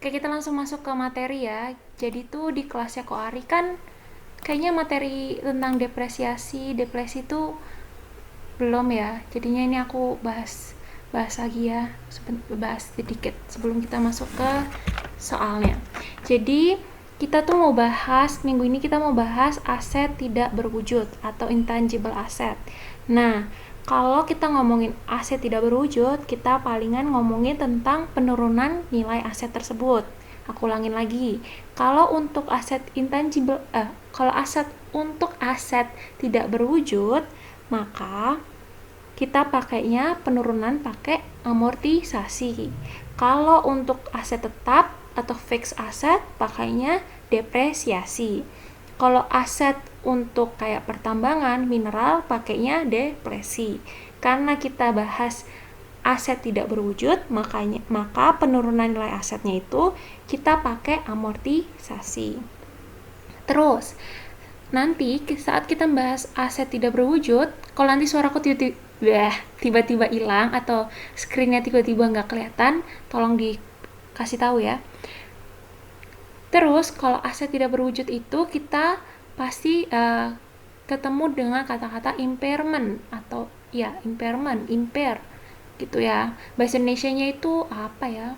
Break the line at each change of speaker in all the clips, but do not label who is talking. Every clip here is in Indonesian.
Oke, kita langsung masuk ke materi ya. Jadi tuh di kelasnya Ko Ari kan kayaknya materi tentang depresiasi, depresi tuh belum ya. Jadinya ini aku bahas lagi ya, bahas sedikit sebelum kita masuk ke soalnya. Jadi kita tuh mau bahas, minggu ini kita mau bahas aset tidak berwujud atau intangible asset. Nah, kalau kita ngomongin aset tidak berwujud, kita palingan ngomongin tentang penurunan nilai aset tersebut. Aku ulangin lagi. Kalau untuk aset intangible, kalau untuk aset tidak berwujud, maka kita pakainya penurunan pakai amortisasi. Kalau untuk aset tetap atau fixed asset pakainya depresiasi. Kalau aset untuk kayak pertambangan, mineral pakainya depresi. Karena kita bahas aset tidak berwujud, maka penurunan nilai asetnya itu kita pakai amortisasi. Terus nanti saat kita membahas aset tidak berwujud, kalau nanti suaraku tiba-tiba hilang atau screennya tiba-tiba nggak kelihatan, tolong dikasih tahu ya. Terus kalau aset tidak berwujud itu kita pasti ketemu dengan kata-kata impairment atau ya impair gitu ya. Bahasa Indonesianya itu apa ya?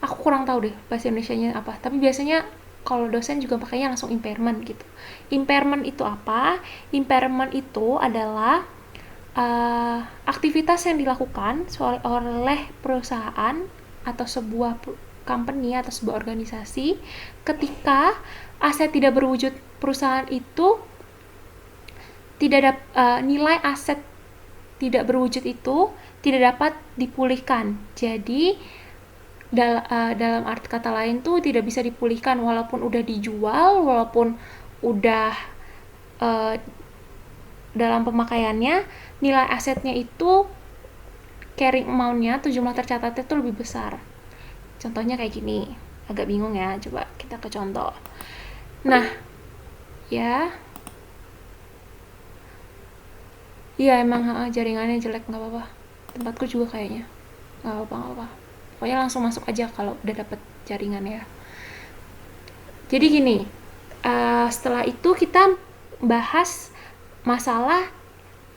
Aku kurang tahu deh bahasa Indonesianya apa, tapi biasanya kalau dosen juga pakainya langsung impairment gitu. Impairment itu apa? Impairment itu adalah aktivitas yang dilakukan oleh perusahaan atau sebuah company atau sebuah organisasi ketika aset tidak berwujud perusahaan itu nilai aset tidak berwujud itu tidak dapat dipulihkan. Jadi dalam arti kata lain tuh tidak bisa dipulihkan walaupun udah dijual, walaupun udah dalam pemakaiannya, nilai asetnya itu carrying amount-nya atau jumlah tercatatnya itu lebih besar. Contohnya kayak gini, agak bingung ya, coba kita ke contoh. Nah, ya emang jaringannya jelek, nggak apa-apa, tempatku juga kayaknya nggak apa-apa. Pokoknya langsung masuk aja kalau udah dapet jaringan ya. Jadi gini, setelah itu kita bahas masalah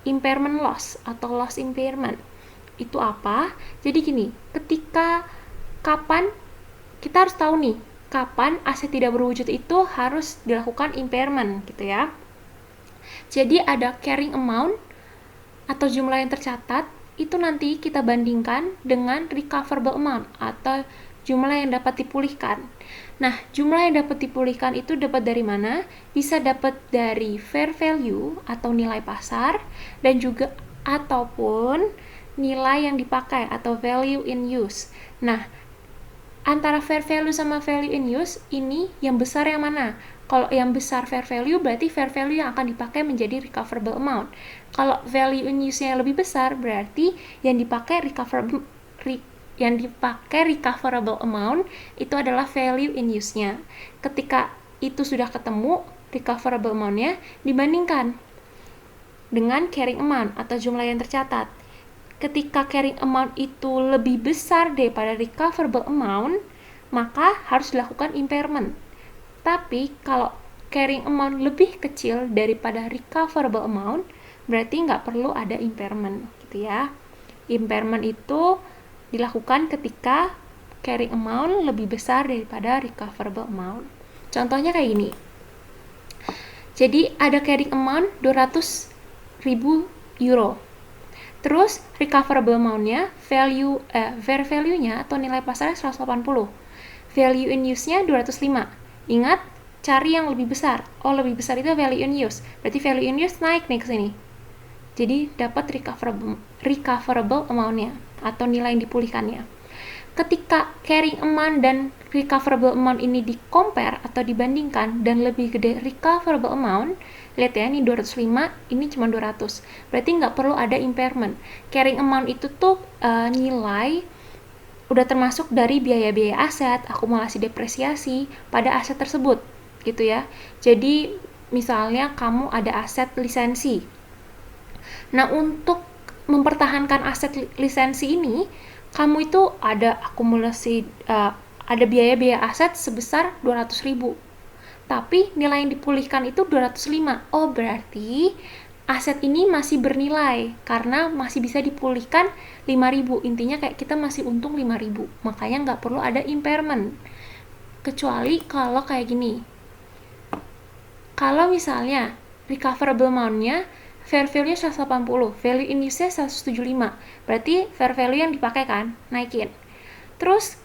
impairment loss atau loss impairment. Itu apa? Jadi gini, kapan kita harus tahu nih, kapan aset tidak berwujud itu harus dilakukan impairment gitu ya. Jadi ada carrying amount atau jumlah yang tercatat itu nanti kita bandingkan dengan recoverable amount atau jumlah yang dapat dipulihkan. Nah, jumlah yang dapat dipulihkan itu dapat dari mana? Bisa dapat dari fair value atau nilai pasar dan juga ataupun nilai yang dipakai atau value in use. Nah, antara fair value sama value in use ini yang besar yang mana? Kalau yang besar fair value berarti fair value yang akan dipakai menjadi recoverable amount. Kalau value in use-nya lebih besar berarti yang dipakai recoverable amount itu adalah value in use-nya. Ketika itu sudah ketemu recoverable amount-nya dibandingkan dengan carrying amount atau jumlah yang tercatat. Ketika carrying amount itu lebih besar daripada recoverable amount, maka harus dilakukan impairment. Tapi kalau carrying amount lebih kecil daripada recoverable amount, berarti nggak perlu ada impairment gitu ya. Impairment itu dilakukan ketika carrying amount lebih besar daripada recoverable amount. Contohnya kayak gini. Jadi ada carrying amount 200.000 euro. Terus recoverable amount-nya, fair value-nya atau nilai pasarnya 180. Value in use-nya 205. Ingat, cari yang lebih besar. Oh, lebih besar itu value in use. Berarti value in use naik nih ke sini. Jadi dapat recoverable amount-nya atau nilai yang dipulihkannya. Ketika carrying amount dan recoverable amount ini di-compare atau dibandingkan dan lebih gede recoverable amount, lihat ya, ini 205, ini cuma 200. Berarti nggak perlu ada impairment. Carrying amount itu tuh nilai udah termasuk dari biaya-biaya aset, akumulasi depresiasi pada aset tersebut, gitu ya. Jadi misalnya kamu ada aset lisensi. Nah, untuk mempertahankan aset lisensi ini, kamu itu ada akumulasi, ada biaya-biaya aset sebesar 200.000. Tapi nilai yang dipulihkan itu 205. Oh, berarti aset ini masih bernilai karena masih bisa dipulihkan 5.000. Intinya kayak kita masih untung 5.000. Makanya nggak perlu ada impairment. Kecuali kalau kayak gini. Kalau misalnya recoverable amount-nya fair value 180, value in use-nya 175. Berarti fair value yang dipakai kan naikin. Terus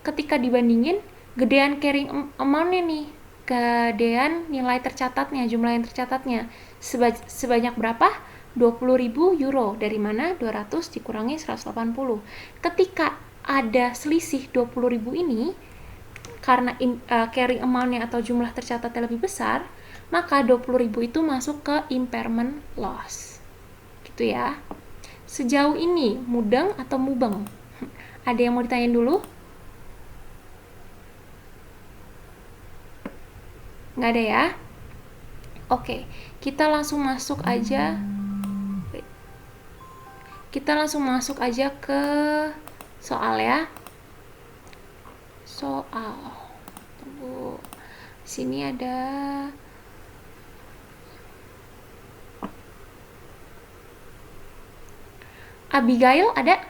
ketika dibandingin gedean carrying amount-nya nih, gedean nilai tercatatnya, jumlah yang tercatatnya sebanyak berapa? 20.000 euro. Dari mana? 200 dikurangi 180. Ketika ada selisih 20.000 ini, karena carrying amount-nya atau jumlah tercatatnya lebih besar, maka 20.000 itu masuk ke impairment loss. Gitu ya. Sejauh ini mudeng atau mubeng? Ada yang mau ditanyain dulu? Nggak ada ya? Oke, kita langsung masuk aja. Kita langsung masuk aja ke soal ya. Soal. Tunggu. Sini ada Abigail, ada?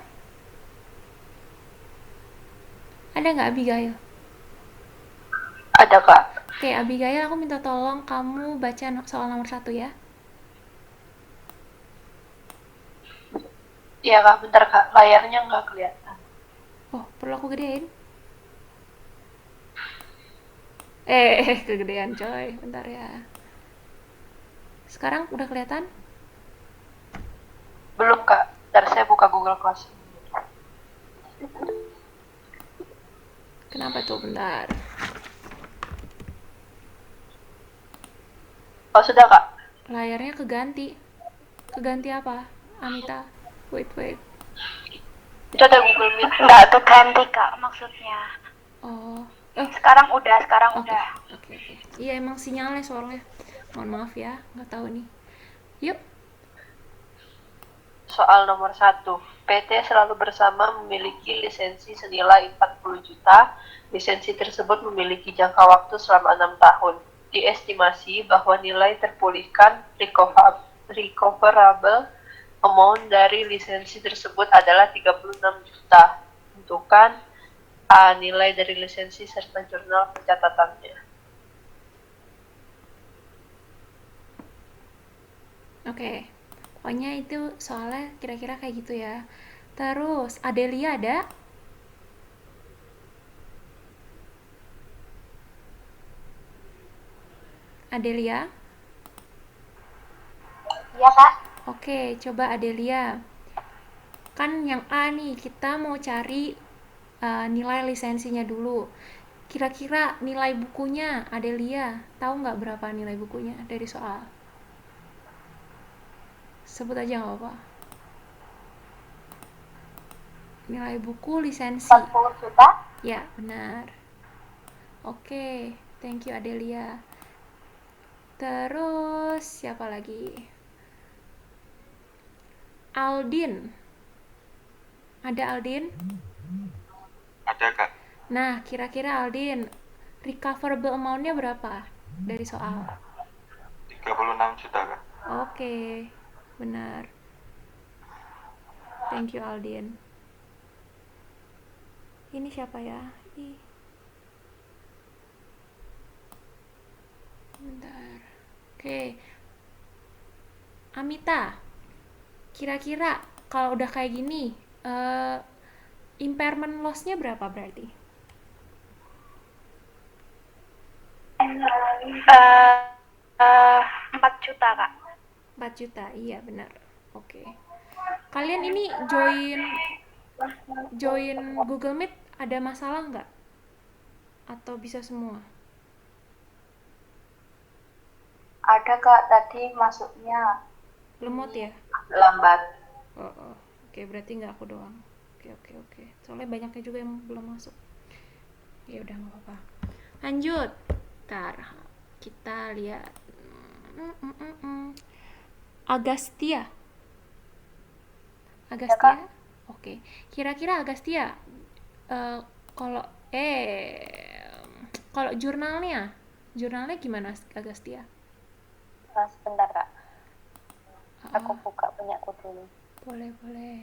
Ada nggak Abigail?
Ada, Kak.
Oke, Abigail, aku minta tolong kamu baca soal nomor 1 ya.
Iya, Kak. Bentar, Kak. Layarnya nggak kelihatan.
Oh, perlu aku gedein? Kegedean coy. Bentar ya. Sekarang udah kelihatan?
Belum, Kak. Bentar, saya buka Google Classroom.
Kenapa tuh? Bentar.
Oh, sudah, Kak.
Layarnya keganti. Keganti apa? Amita. Wait.
Itu ada Google Meet.
Nggak keganti, Kak, maksudnya.
Oh.
Sekarang udah.
Oke. Iya, emang sinyalnya soalnya. Mohon maaf ya, nggak tahu nih. Yuk.
Soal nomor 1. PT Selalu Bersama memiliki lisensi senilai 40 juta. Lisensi tersebut memiliki jangka waktu selama 6 tahun. Diestimasi bahwa nilai terpulihkan recoverable amount dari lisensi tersebut adalah 36 juta. Tentukan nilai dari lisensi serta jurnal pencatatannya.
Oke. Pokoknya itu soalnya kira-kira kayak gitu ya. Terus, Adelia ada? Adelia?
Iya, Kak.
Oke, coba Adelia. Kan yang A nih, kita mau cari nilai lisensinya dulu. Kira-kira nilai bukunya, Adelia, tahu nggak berapa nilai bukunya dari soal? Sebut aja nggak apa-apa. Nilai buku lisensi.
40 juta.
Ya, benar. Oke, thank you Adelia. Terus, siapa lagi? Aldin. Ada Aldin?
Ada, Kak.
Nah, kira-kira Aldin, recoverable amount-nya berapa dari soal?
36 juta, Kak.
Oke, benar. Thank you Aldin. Ini siapa ya? Bentar. Oke. Amita, kira-kira kalau udah kayak gini, impairment loss-nya berapa berarti?
4 juta, Kak.
4 juta, iya benar. Oke. Kalian ini join Google Meet ada masalah nggak? Atau bisa semua?
Ada, Kak. Tadi masuknya
Lemot ya?
lambat.
Oh. Oke, berarti nggak aku doang. Oke. Soalnya banyaknya juga yang belum masuk. Ya udah nggak apa-apa. Lanjut. Ntar kita lihat. Agastya.
Ya, Kak.
Oke, kira-kira Agastya, eh, kalau kalau jurnalnya gimana Agastya?
Sebentar kak, aku
Ah,
buka punyaku dulu.
boleh boleh.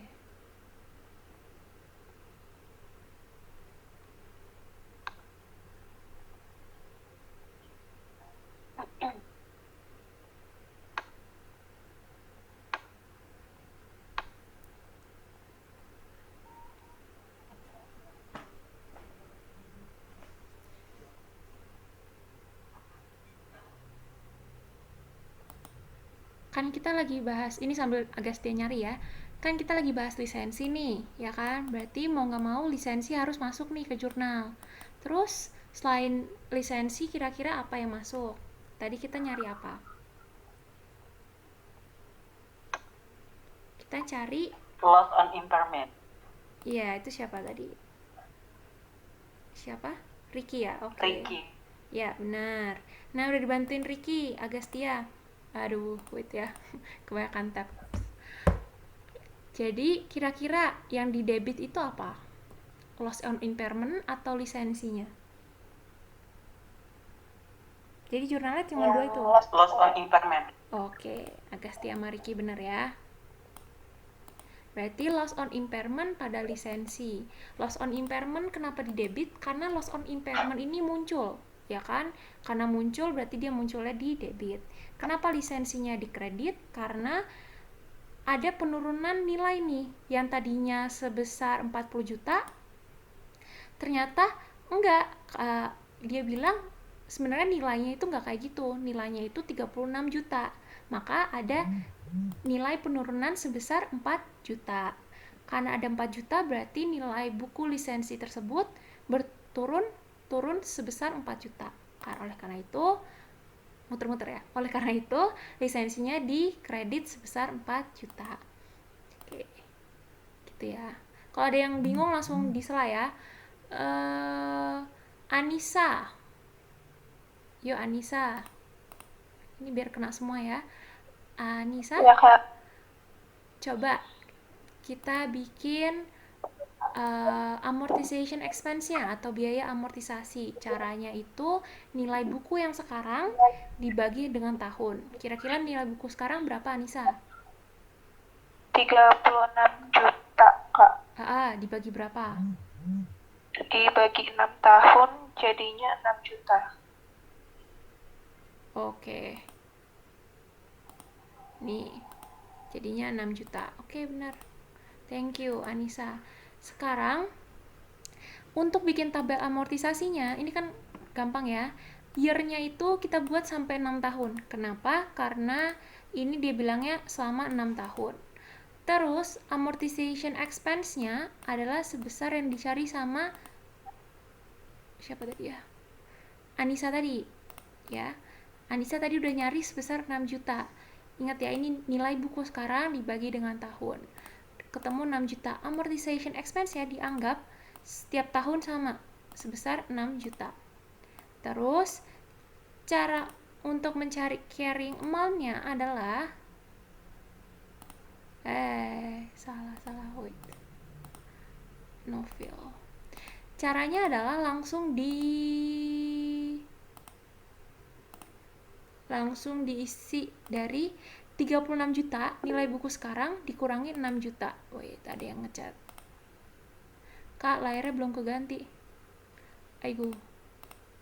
Kan kita lagi bahas ini sambil Agastya nyari ya. Kan kita lagi bahas lisensi nih, ya kan? Berarti mau nggak mau lisensi harus masuk nih ke jurnal. Terus selain lisensi kira-kira apa yang masuk? Tadi kita nyari apa? Kita cari,
Loss on impairment.
iya itu siapa tadi? Siapa? Ricky ya? Oke.
Ricky.
Ya, benar. Nah, udah dibantuin Ricky, Agastya. Aduh, wait ya. Kebanyakan tab. Jadi, kira-kira yang di debit itu apa? Loss on impairment atau lisensinya? Jadi jurnalnya cuma dua itu.
Loss on impairment.
Oke, Agastya sama Ricky bener ya. Berarti loss on impairment pada lisensi. Loss on impairment kenapa di debit? Karena loss on impairment ini muncul, ya kan? Karena muncul berarti dia munculnya di debit. Kenapa lisensinya di kredit? Karena ada penurunan nilai nih, yang tadinya sebesar 40 juta, ternyata enggak. Dia bilang sebenarnya nilainya itu enggak kayak gitu, nilainya itu 36 juta. Maka ada nilai penurunan sebesar 4 juta. Karena ada 4 juta berarti nilai buku lisensi tersebut turun sebesar 4 juta. Oleh karena itu, muter-muter ya. Oleh karena itu, lisensinya di kredit sebesar 4 juta. Oke. Gitu ya. Kalau ada yang bingung langsung disela ya. Anissa. Yuk Anissa. Ini biar kena semua ya. Anissa.
Ya kak.
Coba kita bikin amortization expense-nya atau biaya amortisasi. Caranya itu nilai buku yang sekarang dibagi dengan tahun. Kira-kira nilai buku sekarang berapa, Anissa?
36 juta kak.
Dibagi berapa?
Dibagi 6 tahun jadinya 6 juta.
Oke. Nih, jadinya 6 juta. Oke, benar. Thank you, Anissa. Sekarang, untuk bikin tabel amortisasinya, ini kan gampang ya. Year-nya itu kita buat sampai 6 tahun. Kenapa? Karena ini dia bilangnya selama 6 tahun. Terus, amortization expense-nya adalah sebesar yang dicari sama siapa tadi ya? Anissa tadi. Ya. Anissa tadi udah nyari sebesar 6 juta. Ingat ya, ini nilai buku sekarang dibagi dengan tahun. Ketemu 6 juta. Amortization expense ya dianggap setiap tahun sama, sebesar 6 juta. Terus, cara untuk mencari carrying amount-nya adalah salah, wait. Novel. Caranya adalah langsung diisi dari 36 juta nilai buku sekarang dikurangi 6 juta. Wait, ada yang ngechat. Kak, layarnya belum keganti. Aigo.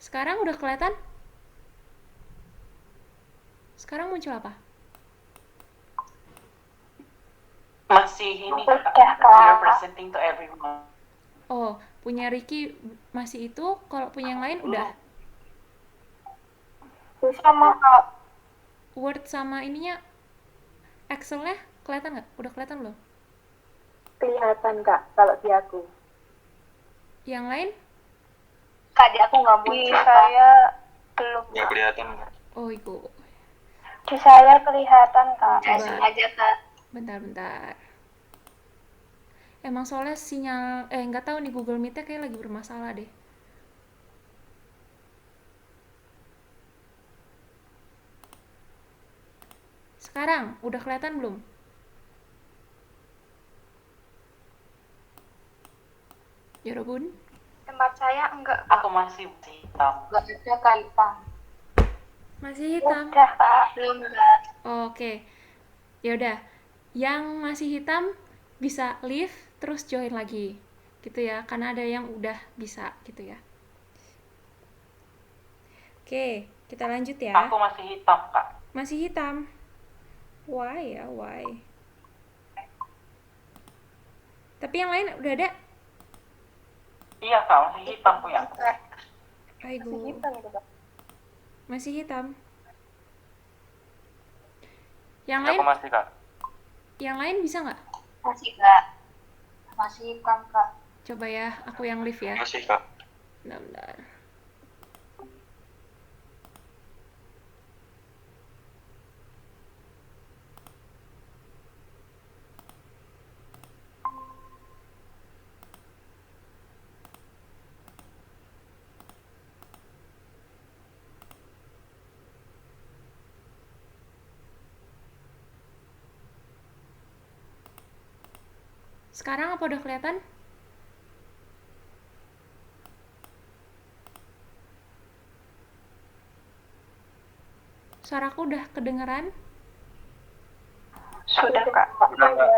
Sekarang udah kelihatan? Sekarang muncul apa?
Masih ini
Kak.
presenting to everyone.
Oh, punya Ricky masih itu, kalau punya yang lain udah.
Sama kak.
Word sama ininya Excel-nya kelihatan nggak? Udah kelihatan belum?
Kelihatan kak kalau di aku.
Yang lain?
Kak, di aku nggak muncul. Di saya belum.
Nggak kelihatan.
Oh, itu.
Di saya kelihatan kak.
Coba.
Aja kak.
Bentar. Emang soalnya sinyal, nggak tahu nih, Google Meet-nya kayak lagi bermasalah deh. Sekarang, udah kelihatan belum? Yorobun?
Tempat saya enggak,
Aku masih hitam.
Enggak ada kaitan.
Masih hitam.
Udah, Kak.
Belum, Kak.
Oke. Yaudah. Yang masih hitam bisa leave terus join lagi. Gitu ya. Karena ada yang udah bisa gitu ya. Oke, kita lanjut ya.
Aku masih hitam, Kak.
Masih hitam. Why ya? Why? Tapi yang lain udah ada?
Iya, Kak, masih hitam punya aku.
Aigo.
Masih hitam itu, Kak.
Masih hitam. Yang
Aku
lain?
masih, Kak.
Yang lain bisa nggak?
Masih, Kak. Masih hitam, Kak.
Coba ya, aku yang leave ya.
Masih, Kak.
Bentar. Sekarang apa udah kelihatan? Suaraku udah kedengeran?
Sudah, Kak.
Udah, Kak.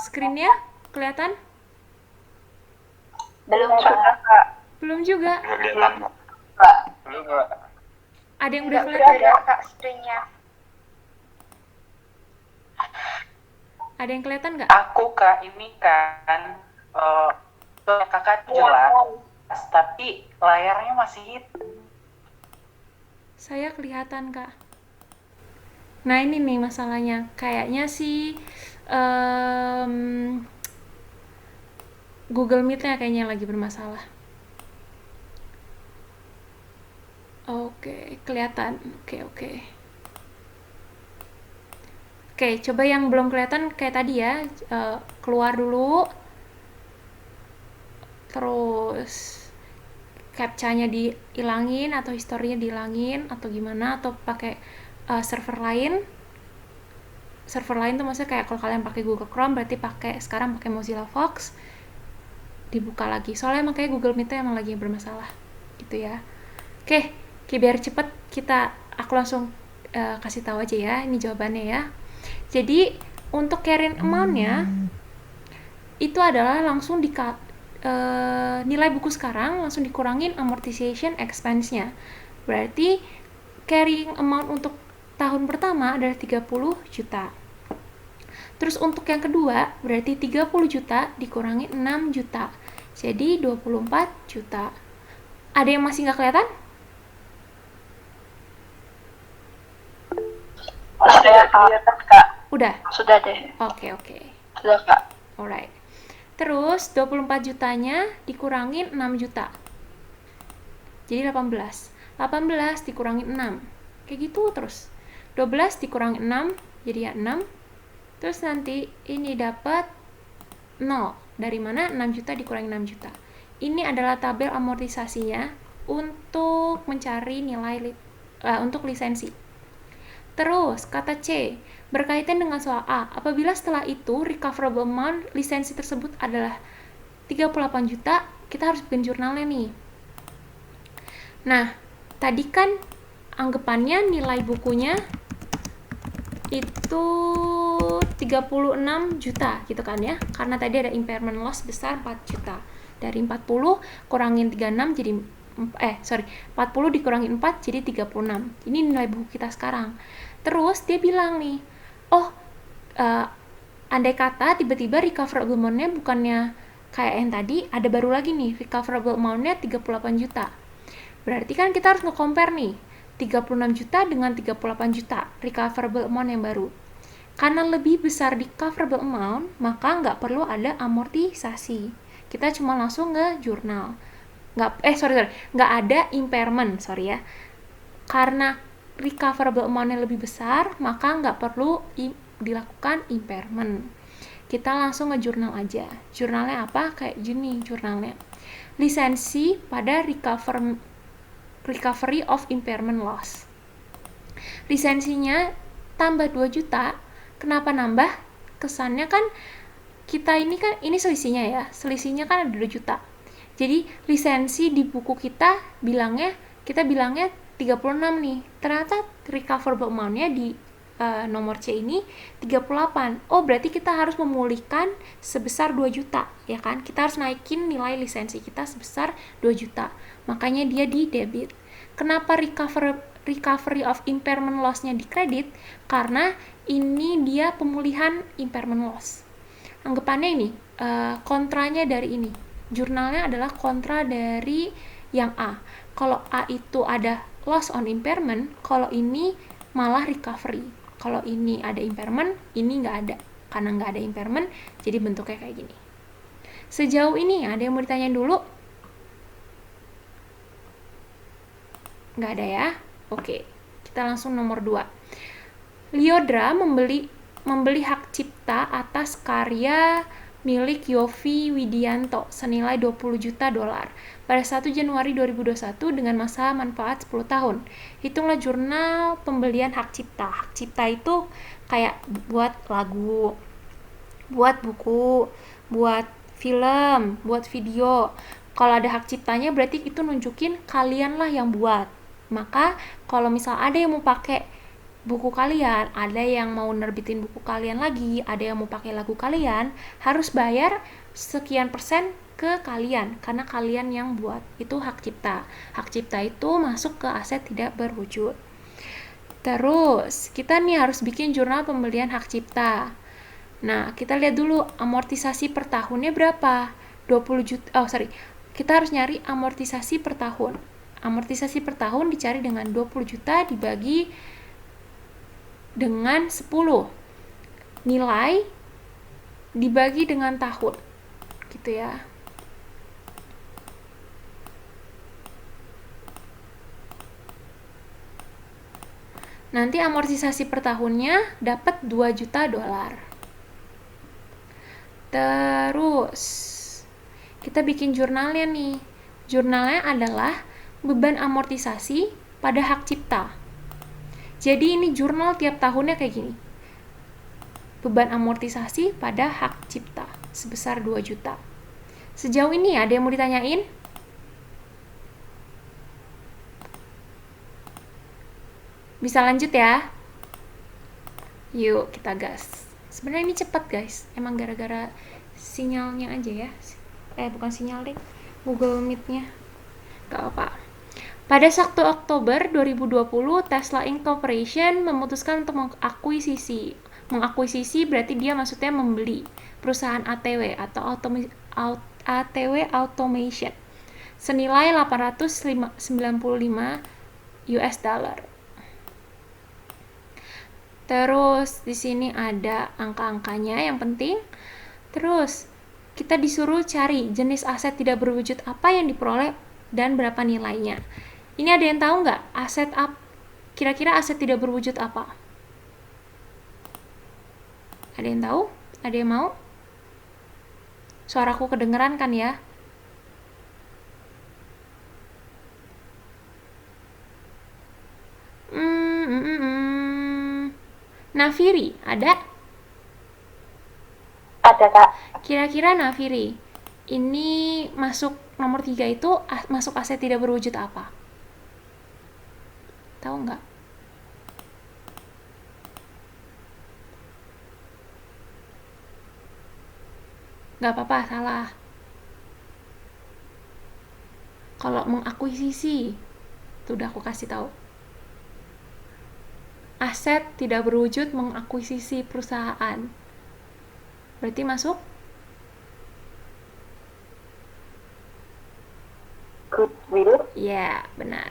Screen-nya kelihatan?
Belum,
Sudah, Kak.
Belum juga.
Udah kelihatan, Kak.
Kak.
Belum, Kak.
Ada yang udah
Udah
kelihatan?
ada, Kak, screen-nya.
Ada yang kelihatan nggak?
Aku, Kak, ini kan kakak jelas, tapi layarnya masih hitam.
Saya kelihatan, Kak. Nah, ini nih masalahnya. Kayaknya sih Google Meet-nya kayaknya lagi bermasalah. Oke, kelihatan. Oke. Oke, coba yang belum kelihatan kayak tadi ya. Keluar dulu. Terus captcha-nya dihilangin atau historinya dihilangin atau gimana, atau pakai server lain. Server lain tuh maksudnya kayak kalau kalian pakai Google Chrome berarti sekarang pakai Mozilla Fox, dibuka lagi. Soalnya makanya Google Meet emang lagi bermasalah gitu ya. Oke, biar cepet aku langsung kasih tahu aja ya ini jawabannya ya. Jadi untuk carrying amount-nya itu adalah langsung nilai buku sekarang langsung dikurangin amortization expense-nya. Berarti carrying amount untuk tahun pertama adalah 30 juta. Terus untuk yang kedua berarti 30 juta dikurangi 6 juta. Jadi 24 juta. Ada yang masih nggak kelihatan?
Sudah kelihatan, Kak.
Udah?
Sudah deh.
Oke.
Sudah, Kak.
Alright. Terus 24 jutanya dikurangin 6 juta. Jadi 18. 18 dikurangin 6. Kayak gitu terus. 12 dikurangin 6 jadi ya 6. Terus nanti ini dapat 0. Dari mana? 6 juta dikurangi 6 juta. Ini adalah tabel amortisasinya untuk mencari nilai untuk lisensi. Terus, kata C, berkaitan dengan soal A, apabila setelah itu recoverable amount lisensi tersebut adalah 38 juta, kita harus bikin jurnalnya nih. Nah, tadi kan anggapannya nilai bukunya itu 36 juta gitu kan ya, karena tadi ada impairment loss besar 4 juta. Dari 40 kurangin 36 jadi 40 dikurangi 4 jadi 36. Ini nilai buku kita sekarang. Terus dia bilang nih, andai kata tiba-tiba recoverable amount-nya bukannya kayak yang tadi, ada baru lagi nih, recoverable amount-nya 38 juta. Berarti kan kita harus nge-compare nih, 36 juta dengan 38 juta recoverable amount yang baru. Karena lebih besar recoverable amount, maka nggak perlu ada amortisasi. Kita cuma langsung nge-jurnal. Nggak ada impairment, ya. Karena recoverable amount-nya lebih besar, maka nggak perlu dilakukan impairment. Kita langsung nge-jurnal aja. Jurnalnya apa? Kayak gini jurnalnya. Lisensi pada recovery of impairment loss. Lisensinya tambah 2 juta. Kenapa nambah? Kesannya kan kita ini kan, ini selisihnya ya, selisihnya kan ada 2 juta. Jadi lisensi di buku kita bilangnya 36 nih. Ternyata recoverable amount-nya di nomor C ini 38. Oh, berarti kita harus memulihkan sebesar 2 juta, ya kan? Kita harus naikin nilai lisensi kita sebesar 2 juta. Makanya dia di debit. Kenapa recovery of impairment loss-nya di kredit? Karena ini dia pemulihan impairment loss. Anggapannya ini, kontranya dari ini. Jurnalnya adalah kontra dari yang A. Kalau A itu ada loss on impairment, kalau ini malah recovery. Kalau ini ada impairment, ini nggak ada. Karena nggak ada impairment, jadi bentuknya kayak gini. Sejauh ini ada yang mau ditanyain dulu? Nggak ada ya? Oke, kita langsung nomor 2. Lyodra membeli hak cipta atas karya milik Yofi Widianto senilai 20 juta dolar pada 1 Januari 2021 dengan masa manfaat 10 tahun. Hitunglah jurnal pembelian hak cipta. Hak cipta itu kayak buat lagu, buat buku, buat film, buat video. Kalau ada hak ciptanya berarti itu nunjukin kalian lah yang buat. Maka kalau misal ada yang mau pakai buku kalian, ada yang mau nerbitin buku kalian lagi, ada yang mau pakai lagu kalian, harus bayar sekian persen ke kalian, karena kalian yang buat. Itu hak cipta. Hak cipta itu masuk ke aset tidak berwujud. Terus, kita nih harus bikin jurnal pembelian hak cipta. Nah, kita lihat dulu amortisasi per tahunnya berapa? 20 juta, kita harus nyari amortisasi per tahun. Amortisasi per tahun dicari dengan 20 juta dibagi dengan 10. Nilai dibagi dengan tahun. Gitu ya. Nanti amortisasi per tahunnya dapat 2 juta dolar. Terus kita bikin jurnalnya nih. Jurnalnya adalah beban amortisasi pada hak cipta. Jadi ini jurnal tiap tahunnya kayak gini. Beban amortisasi pada hak cipta sebesar 2 juta. Sejauh ini ada yang mau ditanyain? Bisa lanjut ya? Yuk kita gas. Sebenarnya ini cepat guys. Emang gara-gara sinyalnya aja ya. Bukan sinyal deh. Google Meet-nya. Gak apa-apa. Pada 1 Oktober 2020, Tesla Inc. Corporation memutuskan untuk mengakuisisi. Mengakuisisi berarti dia maksudnya membeli perusahaan ATW atau ATW Automation senilai 895 US dollar. Terus di sini ada angka-angkanya yang penting. Terus kita disuruh cari jenis aset tidak berwujud apa yang diperoleh dan berapa nilainya. Ini ada yang tahu nggak aset kira-kira aset tidak berwujud apa? Ada yang tahu? Ada yang mau? Suaraku kedengeran kan ya? Nafiri, ada?
Ada, Kak.
Kira-kira Nafiri, ini masuk nomor 3 itu masuk aset tidak berwujud apa? Tahu nggak? Nggak apa-apa, salah. Kalau mengakuisisi, itu udah aku kasih tahu. Aset tidak berwujud mengakuisisi perusahaan. Berarti masuk?
Goodwill.
Ya, benar.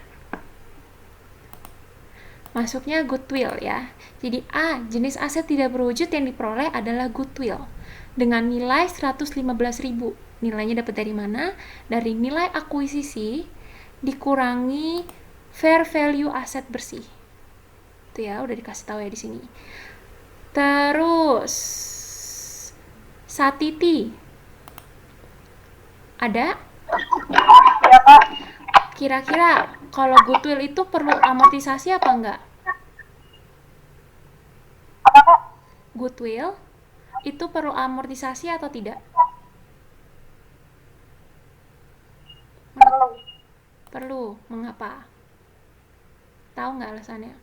Masuknya goodwill ya. Jadi A, jenis aset tidak berwujud yang diperoleh adalah goodwill dengan nilai 115.000. Nilainya dapat dari mana? Dari nilai akuisisi dikurangi fair value aset bersih. Itu ya, udah dikasih tahu ya di sini. Terus Satiti. Ada?
Ya, Kak.
Kira-kira kalau goodwill itu perlu amortisasi apa enggak?
Apa, Kak?
Goodwill itu perlu amortisasi atau tidak?
Perlu.
Perlu. Mengapa? Tahu nggak alasannya?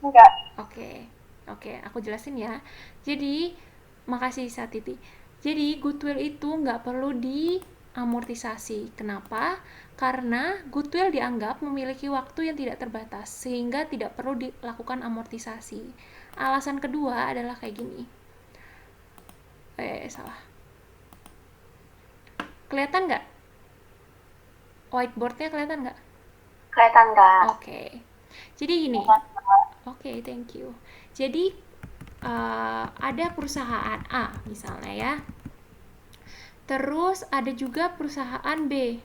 Enggak.
Oke, aku jelasin ya. Jadi, makasih Satiti. Jadi, goodwill itu nggak perlu diamortisasi. Kenapa? Karena goodwill dianggap memiliki waktu yang tidak terbatas, sehingga tidak perlu dilakukan amortisasi. Alasan kedua adalah kayak gini. Salah. Kelihatan nggak? Whiteboard-nya kelihatan nggak?
Kelihatan nggak?
Oke. Jadi gini. Oke, thank you. Jadi ada perusahaan A misalnya ya. Terus ada juga perusahaan B.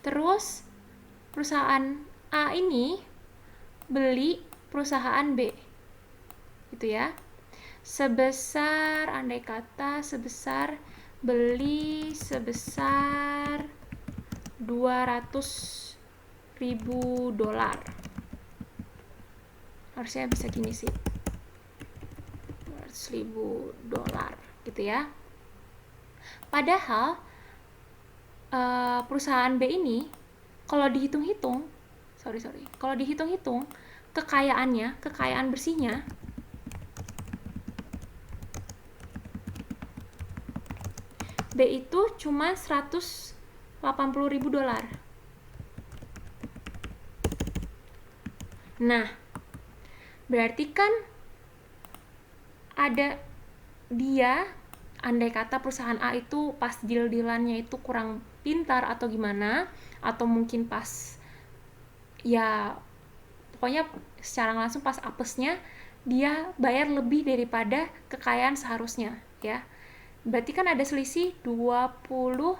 Terus perusahaan A ini beli perusahaan B. Gitu ya. Sebesar, andai kata sebesar beli sebesar $200.000. Harusnya bisa gini sih, $200.000 gitu ya. Padahal perusahaan B ini kalau dihitung-hitung, kalau dihitung-hitung kekayaan bersihnya B itu cuma $180.000. Nah, berarti kan ada dia, andai kata perusahaan A itu pas deal-dealannya itu kurang pintar atau gimana, atau mungkin pas ya pokoknya secara langsung pas apesnya dia bayar lebih daripada kekayaan seharusnya ya. Berarti kan ada selisih 20.000.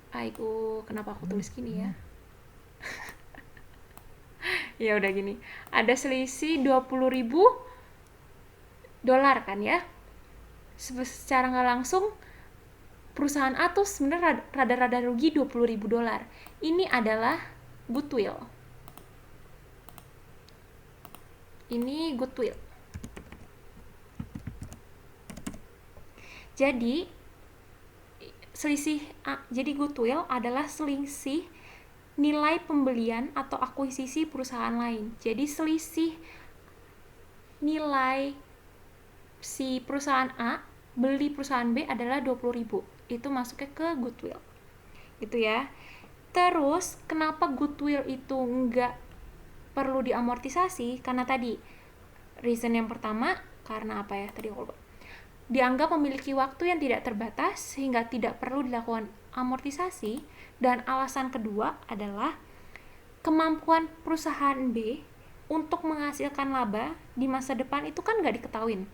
Aigo, kenapa aku tulis gini ya? Ya udah gini. Ada selisih $20.000 kan ya? Secara nggak langsung perusahaan A tuh sebenarnya rada-rada rugi $20.000. Ini adalah goodwill. Ini goodwill. Jadi jadi goodwill adalah selisih nilai pembelian atau akuisisi perusahaan lain. Jadi selisih nilai si perusahaan A beli perusahaan B adalah 20.000. Itu masuknya ke goodwill. Gitu ya. Terus kenapa goodwill itu enggak perlu diamortisasi? Karena tadi reason yang pertama karena apa ya? Tadi aku lupa. Dianggap memiliki waktu yang tidak terbatas sehingga tidak perlu dilakukan amortisasi, dan alasan kedua adalah kemampuan perusahaan B untuk menghasilkan laba di masa depan itu kan nggak diketahuin.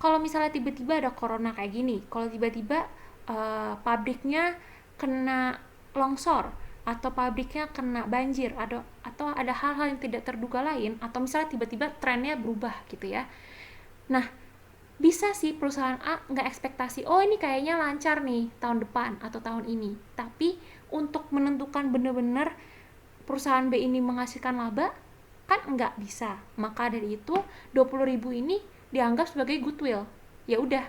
Kalau misalnya tiba-tiba ada corona kayak gini, kalau tiba-tiba pabriknya kena longsor atau pabriknya kena banjir, atau ada hal-hal yang tidak terduga lain, atau misalnya tiba-tiba trennya berubah gitu ya. Nah, bisa sih perusahaan A nggak ekspektasi, oh ini kayaknya lancar nih tahun depan atau tahun ini. Tapi untuk menentukan bener-bener perusahaan B ini menghasilkan laba, kan nggak bisa. Maka dari itu 20.000 ini dianggap sebagai goodwill. Ya udah,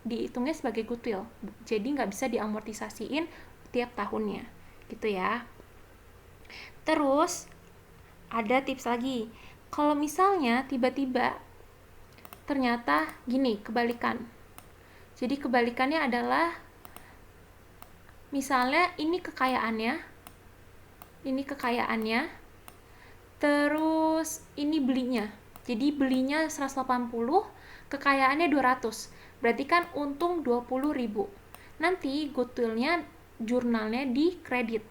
dihitungnya sebagai goodwill. Jadi nggak bisa diamortisasiin tiap tahunnya. Gitu ya. Terus, ada tips lagi. Kalau misalnya tiba-tiba ternyata gini, kebalikan. Jadi kebalikannya adalah misalnya ini kekayaannya, terus ini belinya. Jadi belinya 180, kekayaannya 200. Berarti kan untung 20.000. Nanti goodwill-nya jurnalnya di kredit.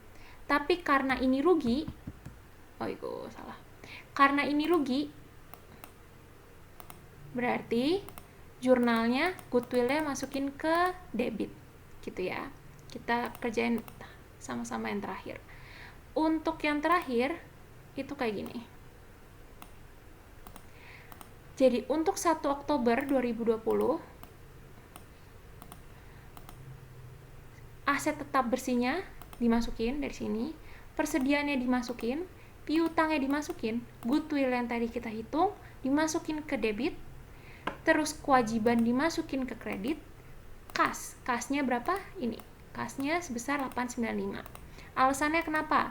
Tapi karena ini rugi, karena ini rugi, berarti jurnalnya goodwill-nya masukin ke debit gitu ya. Kita kerjain sama-sama yang terakhir. Untuk yang terakhir itu kayak gini. Jadi untuk 1 Oktober 2020 aset tetap bersihnya dimasukin dari sini, persediaannya dimasukin, piutangnya dimasukin, goodwill yang tadi kita hitung dimasukin ke debit, terus kewajiban dimasukin ke kredit, kasnya berapa? Ini, kasnya sebesar 895. Alasannya kenapa?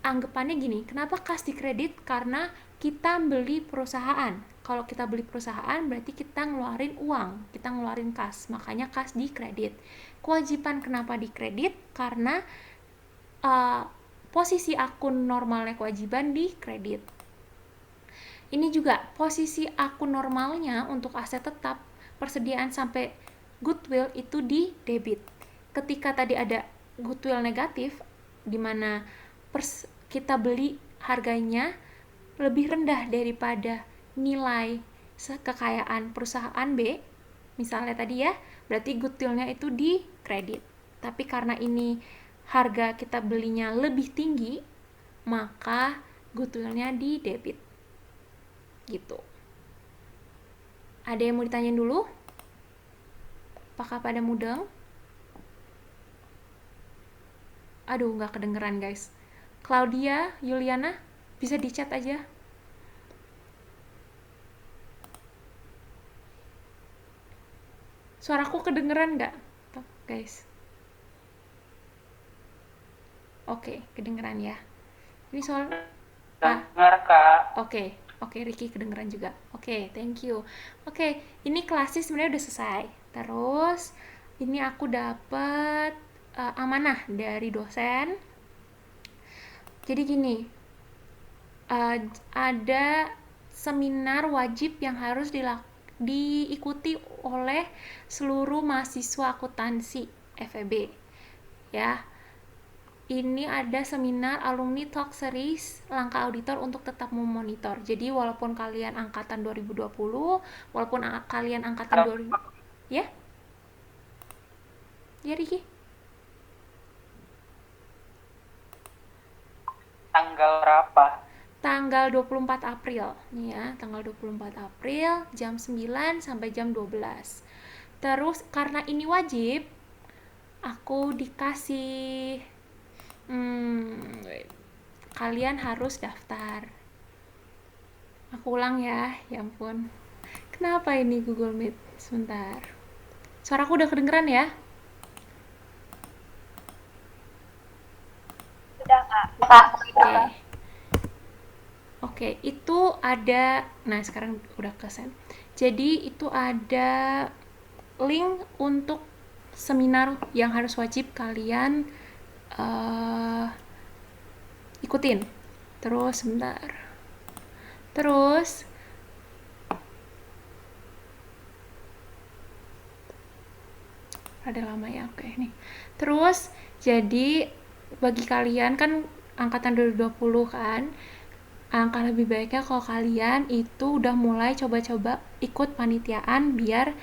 Anggapannya gini, kenapa kas di kredit? Karena kita beli perusahaan. Kalau kita beli perusahaan berarti kita ngeluarin uang, kita ngeluarin kas, makanya kas di kredit. Kewajiban kenapa di kredit? Karena posisi akun normalnya kewajiban di kredit. Ini juga posisi akun normalnya untuk aset tetap persediaan sampai goodwill itu di debit. Ketika tadi ada goodwill negatif, di mana kita beli harganya lebih rendah daripada nilai kekayaan perusahaan B, misalnya tadi ya, berarti goodwill-nya itu di kredit. Tapi karena ini harga kita belinya lebih tinggi, maka goodwill-nya di debit. Gitu. Ada yang mau ditanyain dulu? Apakah pada mudeng? Aduh, nggak kedengeran guys. Claudia, Yuliana, bisa di chat aja. Suaraku kedengeran nggak, guys? Oke, kedengeran ya. Ini soal
Dengar, Kak.
Oke, Ricky kedengeran juga. Oke, thank you. Oke, ini kelasnya sebenarnya udah selesai. Terus ini aku dapet amanah dari dosen. Jadi gini, ada seminar wajib yang harus diikuti oleh seluruh mahasiswa akuntansi FEB. Ya. Ini ada seminar alumni talk series langkah auditor untuk tetap memonitor. Jadi walaupun kalian angkatan 2020, walaupun kalian angkatan 2000, ya? Ya, Riki.
Tanggal berapa?
Tanggal 24 April. Nih ya, tanggal 24 April jam 9 sampai jam 12. Terus karena ini wajib, aku dikasih kalian harus daftar. Aku ulang ya ampun. Kenapa ini Google Meet? Sebentar. Suaraku udah kedengeran ya?
Sudah, Kak.
Oke, itu ada, nah sekarang udah kesen. Jadi itu ada link untuk seminar yang harus wajib kalian ikutin. Terus sebentar. Terus ada lama ya, oke nih. Terus jadi bagi kalian kan angkatan 2020 kan, angka lebih baiknya kalau kalian itu udah mulai coba-coba ikut panitiaan biar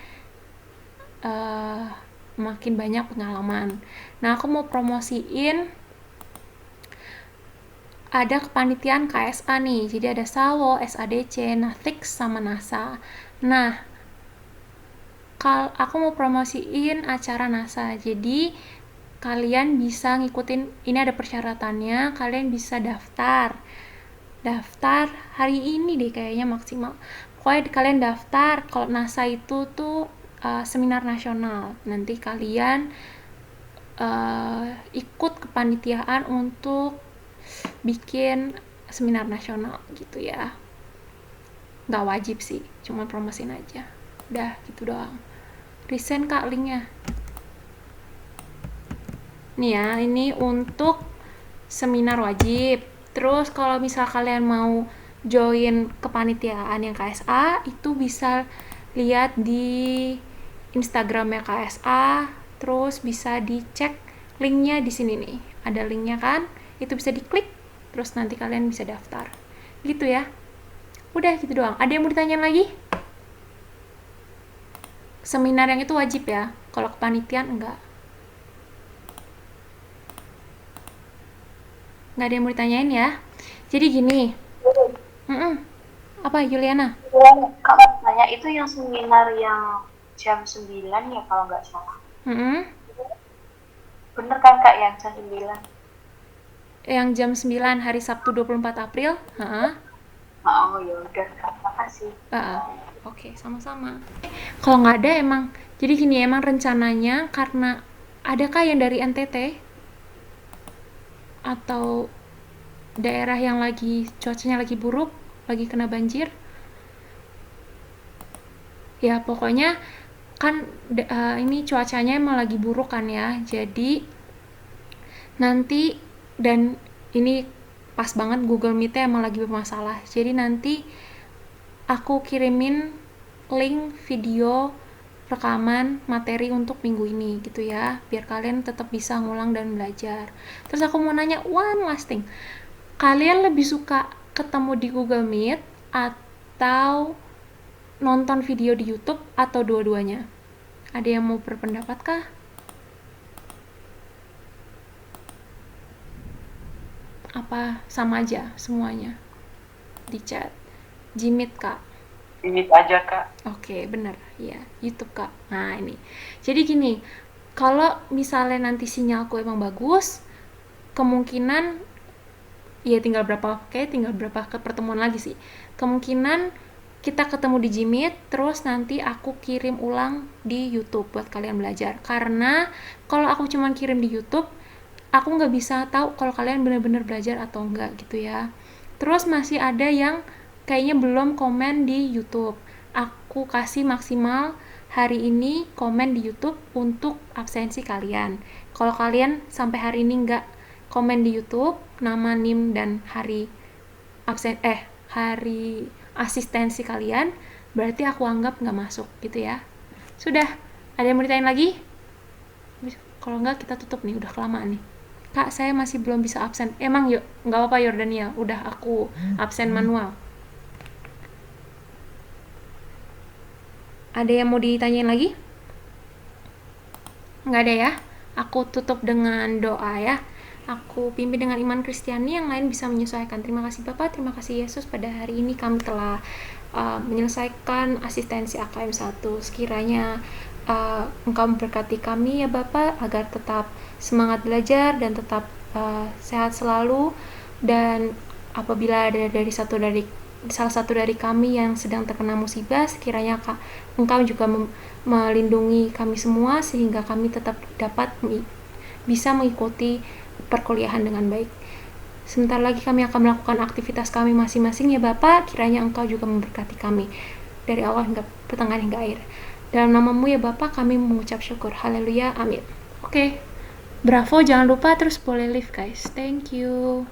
makin banyak pengalaman. Nah, aku mau promosiin ada kepanitiaan KSA nih. Jadi ada SAWO, SADC, NATIX, sama NASA. Nah, aku mau promosiin acara NASA. Jadi kalian bisa ngikutin, ini ada persyaratannya, kalian bisa daftar hari ini deh kayaknya maksimal. Pokoknya kalian daftar. Kalau NASA itu tuh seminar nasional. Nanti kalian ikut kepanitiaan untuk bikin seminar nasional gitu ya. Nggak wajib sih, cuma promosiin aja. Udah gitu doang. Resend Kak linknya. Nih ya, ini untuk seminar wajib. Terus kalau misal kalian mau join kepanitiaan yang KSA, itu bisa lihat di Instagramnya KSA, terus bisa dicek linknya di sini nih. Ada linknya kan? Itu bisa diklik, terus nanti kalian bisa daftar. Gitu ya. Udah gitu doang. Ada yang mau ditanyain lagi? Seminar yang itu wajib ya. Kalau kepanitiaan enggak. Nggak ada yang mau ditanyain ya. Jadi gini. Apa Yuliana?
Kalau nanya itu yang seminar yang jam 9 ya kalau nggak salah. Bener kan Kak yang jam 9?
Yang jam 9 hari Sabtu 24 April.
Oh ya udah, makasih.
Oke, sama-sama. Kalau nggak ada emang, jadi gini, emang rencananya karena adakah yang dari NTT atau daerah yang lagi cuacanya lagi buruk, lagi kena banjir? Ya pokoknya kan ini cuacanya emang lagi buruk kan ya, jadi nanti, dan ini pas banget Google Meet-nya emang lagi bermasalah, jadi nanti aku kirimin link video rekaman materi untuk minggu ini gitu ya, biar kalian tetap bisa ngulang dan belajar. Terus aku mau nanya one last thing, kalian lebih suka ketemu di Google Meet atau nonton video di YouTube atau dua-duanya? Ada yang mau berpendapat kah? Apa sama aja semuanya di chat? Jimit kak.
Ini aja Kak.
Oke, bener. Ya, YouTube, Kak. Nah, ini. Jadi gini, kalau misalnya nanti sinyalku emang bagus, kemungkinan, ya tinggal berapa ke pertemuan lagi sih. Kemungkinan kita ketemu di Jimit, terus nanti aku kirim ulang di YouTube buat kalian belajar. Karena kalau aku cuman kirim di YouTube, aku nggak bisa tahu kalau kalian bener-bener belajar atau enggak gitu ya. Terus masih ada yang kayaknya belum komen di YouTube. Aku kasih maksimal hari ini komen di YouTube untuk absensi kalian. Kalau kalian sampai hari ini nggak komen di YouTube, nama, NIM, dan hari hari asistensi kalian, berarti aku anggap nggak masuk gitu ya. Sudah, ada yang mau ditanyain lagi? Kalau nggak kita tutup nih, udah kelamaan nih. Kak, saya masih belum bisa absen. Emang yuk, nggak apa-apa Yordania, udah aku absen manual. Ada yang mau ditanyain lagi? Nggak ada ya? Aku tutup dengan doa ya. Aku pimpin dengan iman Kristiani, yang lain bisa menyesuaikan. Terima kasih Bapak, terima kasih Yesus. Pada hari ini kami telah menyelesaikan asistensi AKM 1. Sekiranya Engkau memberkati kami ya Bapak, agar tetap semangat belajar dan tetap sehat selalu. Dan apabila ada salah satu dari kami yang sedang terkena musibah, sekiranya Engkau juga melindungi kami semua, sehingga kami tetap dapat bisa mengikuti perkuliahan dengan baik. Sebentar lagi kami akan melakukan aktivitas kami masing-masing ya Bapak, kiranya Engkau juga memberkati kami dari awal hingga pertengahan hingga akhir. Dalam nama-Mu ya Bapak kami mengucap syukur. Haleluya, amin. Oke, bravo, jangan lupa terus boleh live guys. Thank you.